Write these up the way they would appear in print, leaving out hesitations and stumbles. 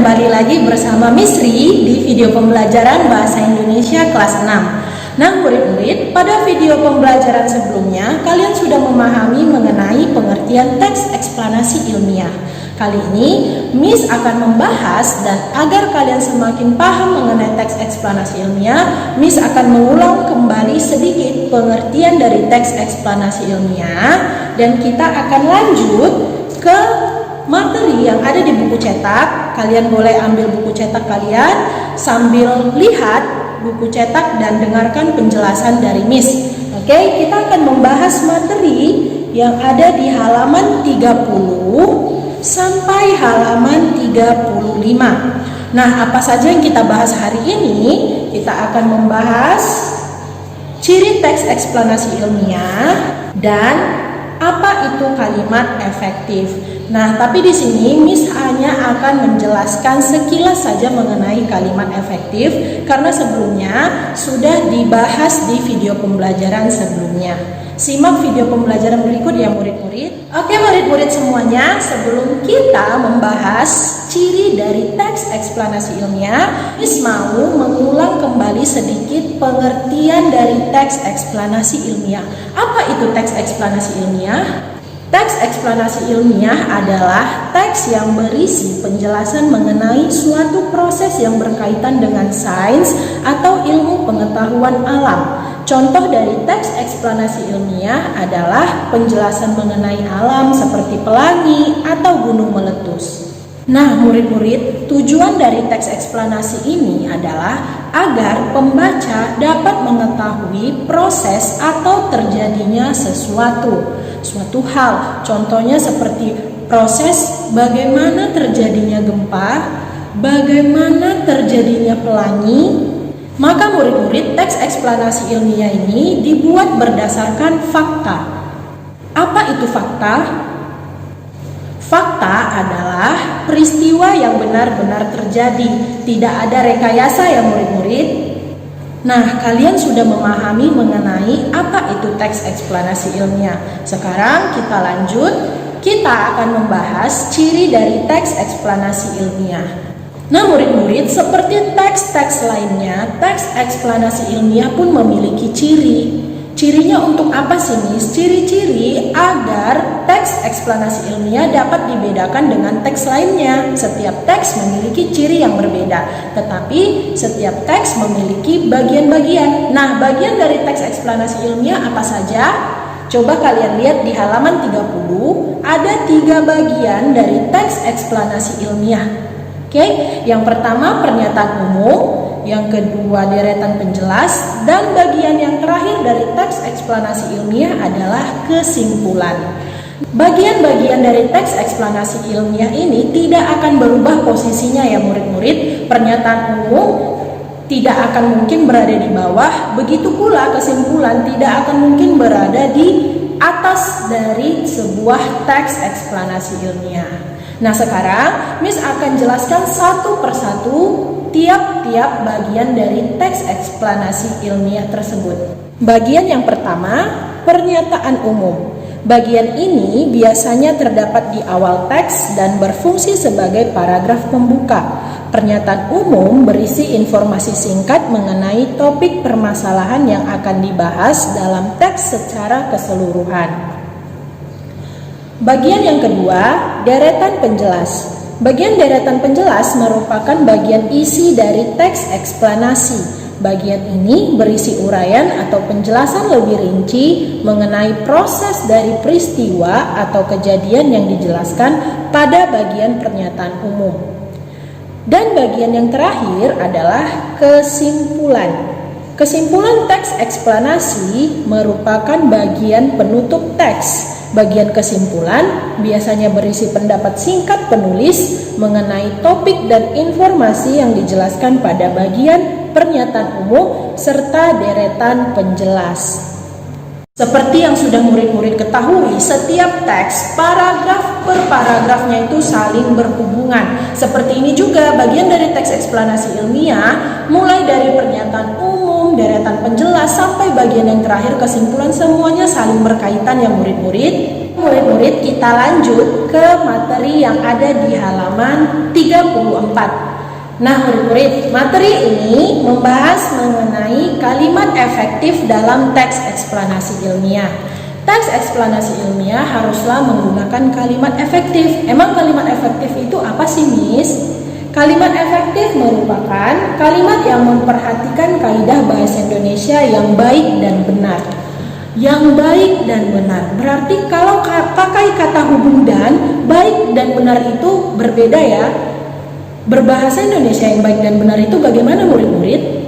kembali lagi bersama Miss Ri di video pembelajaran Bahasa Indonesia kelas 6. Nah murid-murid, pada video pembelajaran sebelumnya kalian sudah memahami mengenai pengertian teks eksplanasi ilmiah. Kali ini Miss akan membahas, dan agar kalian semakin paham mengenai teks eksplanasi ilmiah, Miss akan mengulang kembali sedikit pengertian dari teks eksplanasi ilmiah, dan kita akan lanjut ke materi yang ada di buku cetak. Kalian boleh ambil buku cetak kalian sambil lihat buku cetak dan dengarkan penjelasan dari Miss. Oke, kita akan membahas materi yang ada di halaman 30 sampai halaman 35. Nah, apa saja yang kita bahas hari ini? Kita akan membahas ciri teks eksplanasi ilmiah dan apa itu kalimat efektif. Nah, tapi di sini Miss hanya akan menjelaskan sekilas saja mengenai kalimat efektif karena sebelumnya sudah dibahas di video pembelajaran sebelumnya. Simak video pembelajaran berikut ya murid-murid. Oke murid-murid semuanya, sebelum kita membahas ciri dari teks eksplanasi ilmiah, Miss mau mengulang kembali sedikit pengertian dari teks eksplanasi ilmiah. Apa itu teks eksplanasi ilmiah? Teks eksplanasi ilmiah adalah teks yang berisi penjelasan mengenai suatu proses yang berkaitan dengan sains atau ilmu pengetahuan alam. Contoh dari teks eksplanasi ilmiah adalah penjelasan mengenai alam seperti pelangi atau gunung meletus. Nah murid-murid, tujuan dari teks eksplanasi ini adalah agar pembaca dapat mengetahui proses atau terjadinya suatu hal. Contohnya seperti proses bagaimana terjadinya gempa, bagaimana terjadinya pelangi. Maka murid-murid, teks eksplanasi ilmiah ini dibuat berdasarkan fakta. Apa itu fakta? Fakta adalah peristiwa yang benar-benar terjadi, tidak ada rekayasa ya murid-murid. Nah, kalian sudah memahami mengenai apa itu teks eksplanasi ilmiah. Sekarang kita lanjut, kita akan membahas ciri dari teks eksplanasi ilmiah. Nah murid-murid, seperti teks-teks lainnya, teks eksplanasi ilmiah pun memiliki ciri. Cirinya untuk apa sih Miss? Ciri-ciri agar teks eksplanasi ilmiah dapat dibedakan dengan teks lainnya. Setiap teks memiliki ciri yang berbeda, tetapi setiap teks memiliki bagian-bagian. Nah, bagian dari teks eksplanasi ilmiah apa saja? Coba kalian lihat di halaman 30, ada 3 bagian dari teks eksplanasi ilmiah. Oke, yang pertama pernyataan umum, yang kedua deretan penjelas, dan bagian yang terakhir dari teks eksplanasi ilmiah adalah kesimpulan. Bagian-bagian dari teks eksplanasi ilmiah ini tidak akan berubah posisinya ya murid-murid. Pernyataan umum tidak akan mungkin berada di bawah, begitu pula kesimpulan tidak akan mungkin berada di atas dari sebuah teks eksplanasi ilmiah. Nah sekarang Miss akan jelaskan satu persatu tiap-tiap bagian dari teks eksplanasi ilmiah tersebut. Bagian yang pertama, pernyataan umum. Bagian ini biasanya terdapat di awal teks dan berfungsi sebagai paragraf pembuka. Pernyataan umum berisi informasi singkat mengenai topik permasalahan yang akan dibahas dalam teks secara keseluruhan. Bagian yang kedua, deretan penjelas. Bagian deretan penjelas merupakan bagian isi dari teks eksplanasi. Bagian ini berisi uraian atau penjelasan lebih rinci mengenai proses dari peristiwa atau kejadian yang dijelaskan pada bagian pernyataan umum. Dan bagian yang terakhir adalah kesimpulan. Kesimpulan teks eksplanasi merupakan bagian penutup teks. Bagian kesimpulan biasanya berisi pendapat singkat penulis mengenai topik dan informasi yang dijelaskan pada bagian pernyataan umum serta deretan penjelas. Seperti yang sudah murid-murid ketahui, setiap teks paragraf per paragrafnya itu saling berhubungan. Seperti ini juga bagian dari teks eksplanasi ilmiah, mulai dari pernyataan umum, deretan penjelas, sampai bagian yang terakhir kesimpulan, semuanya saling berkaitan ya murid-murid. Murid-murid, kita lanjut ke materi yang ada di halaman 34. Nah, murid-murid, materi ini membahas mengenai kalimat efektif dalam teks eksplanasi ilmiah. Teks eksplanasi ilmiah haruslah menggunakan kalimat efektif. Emang kalimat efektif itu apa sih, Miss? Kalimat efektif merupakan kalimat yang memperhatikan kaidah bahasa Indonesia yang baik dan benar. Yang baik dan benar berarti kalau pakai kata hubung dan, baik dan benar itu berbeda ya. Berbahasa Indonesia yang baik dan benar itu bagaimana, murid-murid?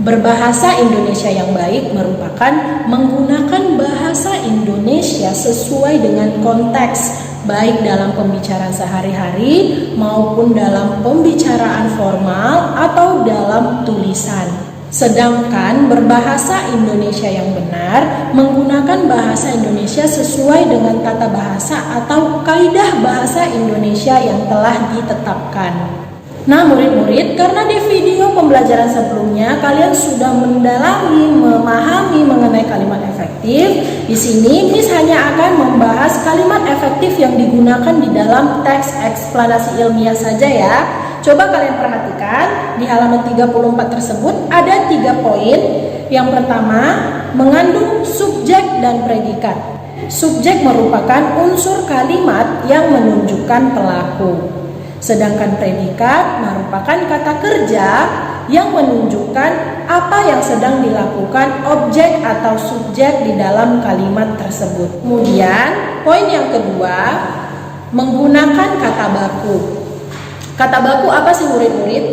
Berbahasa Indonesia yang baik merupakan menggunakan bahasa Indonesia sesuai dengan konteks, baik dalam pembicaraan sehari-hari maupun dalam pembicaraan formal atau dalam tulisan. Sedangkan berbahasa Indonesia yang benar menggunakan bahasa Indonesia sesuai dengan tata bahasa atau kaidah bahasa Indonesia yang telah ditetapkan. Nah, murid-murid, karena di video pembelajaran sebelumnya kalian sudah mendalami, memahami mengenai kalimat efektif, di sini Miss hanya akan membahas kalimat efektif yang digunakan di dalam teks eksplanasi ilmiah saja ya. Coba kalian perhatikan di halaman 34 tersebut ada 3 poin. Yang pertama, mengandung subjek dan predikat. Subjek merupakan unsur kalimat yang menunjukkan pelaku. Sedangkan predikat merupakan kata kerja yang menunjukkan apa yang sedang dilakukan objek atau subjek di dalam kalimat tersebut. Kemudian, poin yang kedua, menggunakan kata baku. Kata baku apa sih, murid-murid?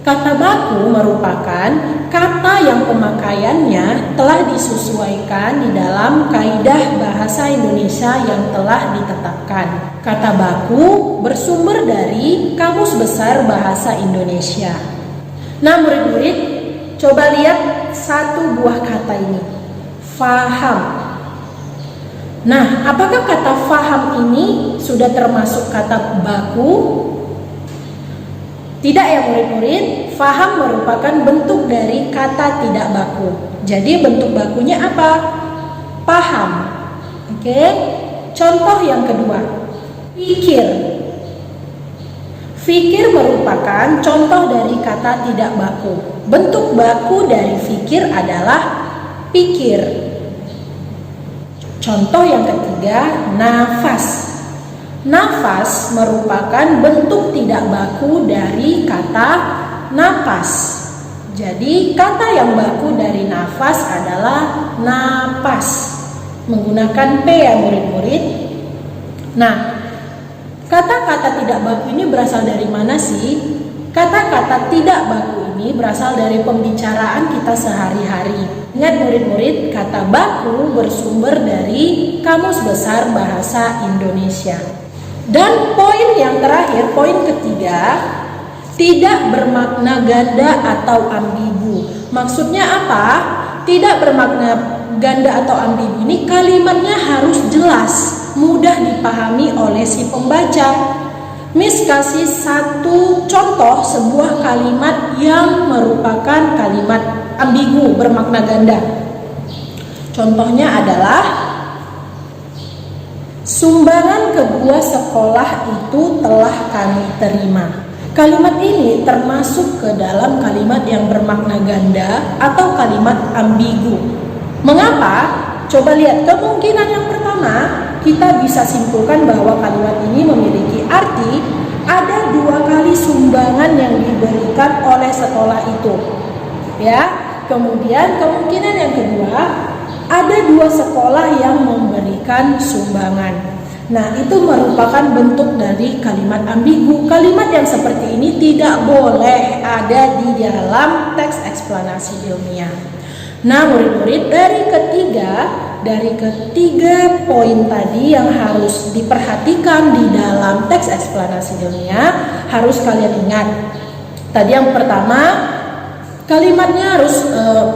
Kata baku merupakan kata yang pemakaiannya telah disesuaikan di dalam kaidah bahasa Indonesia yang telah ditetapkan. Kata baku bersumber dari Kamus Besar Bahasa Indonesia. Nah, murid-murid, coba lihat satu buah kata ini, faham. Nah, apakah kata faham ini sudah termasuk kata baku? Tidak ya, murid-murid. Faham merupakan bentuk dari kata tidak baku. Jadi bentuk bakunya apa? Paham. Oke. Contoh yang kedua, fikir. Fikir merupakan contoh dari kata tidak baku. Bentuk baku dari fikir adalah pikir. Contoh yang ketiga, nafas. Nafas merupakan bentuk tidak baku dari kata napas. Jadi kata yang baku dari nafas adalah napas. Menggunakan P ya, murid-murid. Nah, kata-kata tidak baku ini berasal dari mana sih? Kata-kata tidak baku ini berasal dari pembicaraan kita sehari-hari. Ingat murid-murid, kata baku bersumber dari Kamus Besar Bahasa Indonesia. Dan poin yang terakhir, poin ketiga, tidak bermakna ganda atau ambigu. Maksudnya apa? Tidak bermakna ganda atau ambigu ini kalimatnya harus jelas, mudah dipahami oleh si pembaca. Miss kasih satu contoh sebuah kalimat yang merupakan kalimat ambigu, bermakna ganda. Contohnya adalah sumbangan kedua sekolah itu telah kami terima. Kalimat ini termasuk ke dalam kalimat yang bermakna ganda atau kalimat ambigu. Mengapa? Coba lihat, kemungkinan yang pertama kita bisa simpulkan bahwa kalimat ini memiliki arti ada 2 kali sumbangan yang diberikan oleh sekolah itu. Ya, kemudian kemungkinan yang kedua ada 2 sekolah yang memberikan sumbangan. Nah, itu merupakan bentuk dari kalimat ambigu. Kalimat yang seperti ini tidak boleh ada di dalam teks eksplanasi ilmiah. Nah, murid-murid, dari ketiga poin tadi yang harus diperhatikan di dalam teks eksplanasi ilmiah harus kalian ingat. Tadi yang pertama, kalimatnya harus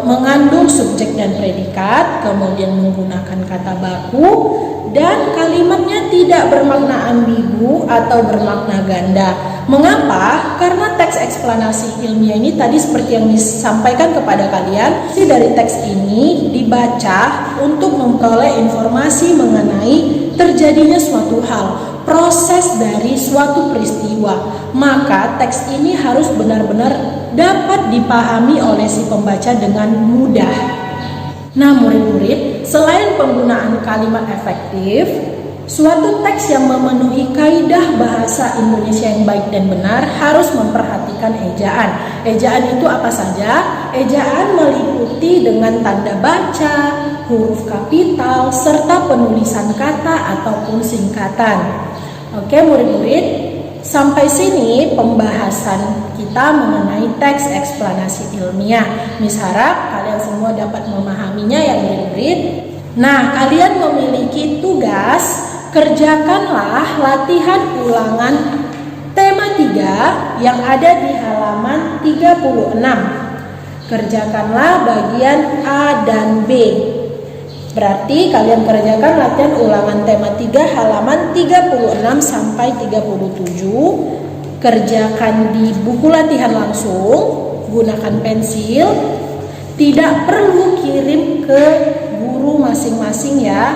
mengandung subjek dan predikat, kemudian menggunakan kata baku, dan kalimatnya tidak bermakna ambigu atau bermakna ganda. Mengapa? Karena teks eksplanasi ilmiah ini tadi seperti yang disampaikan kepada kalian, dari teks ini dibaca untuk memperoleh informasi mengenai terjadinya suatu hal, proses dari suatu peristiwa. Maka teks ini harus benar-benar dapat dipahami oleh si pembaca dengan mudah. Nah murid-murid, selain penggunaan kalimat efektif, suatu teks yang memenuhi kaidah bahasa Indonesia yang baik dan benar harus memperhatikan ejaan. Ejaan itu apa saja? Ejaan meliputi dengan tanda baca, huruf kapital, serta penulisan kata ataupun singkatan. Oke murid-murid, sampai sini pembahasan kita mengenai teks eksplanasi ilmiah. Miss harap kalian semua dapat memahaminya ya murid-murid. Nah, kalian memiliki tugas, kerjakanlah latihan ulangan tema 3 yang ada di halaman 36. Kerjakanlah bagian A dan B. Berarti kalian kerjakan latihan ulangan tema 3 halaman 36 sampai 37. Kerjakan di buku latihan langsung, gunakan pensil. Tidak perlu kirim ke guru masing-masing ya.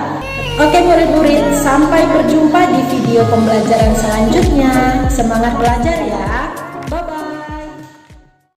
Oke murid-murid, sampai berjumpa di video pembelajaran selanjutnya. Semangat belajar ya.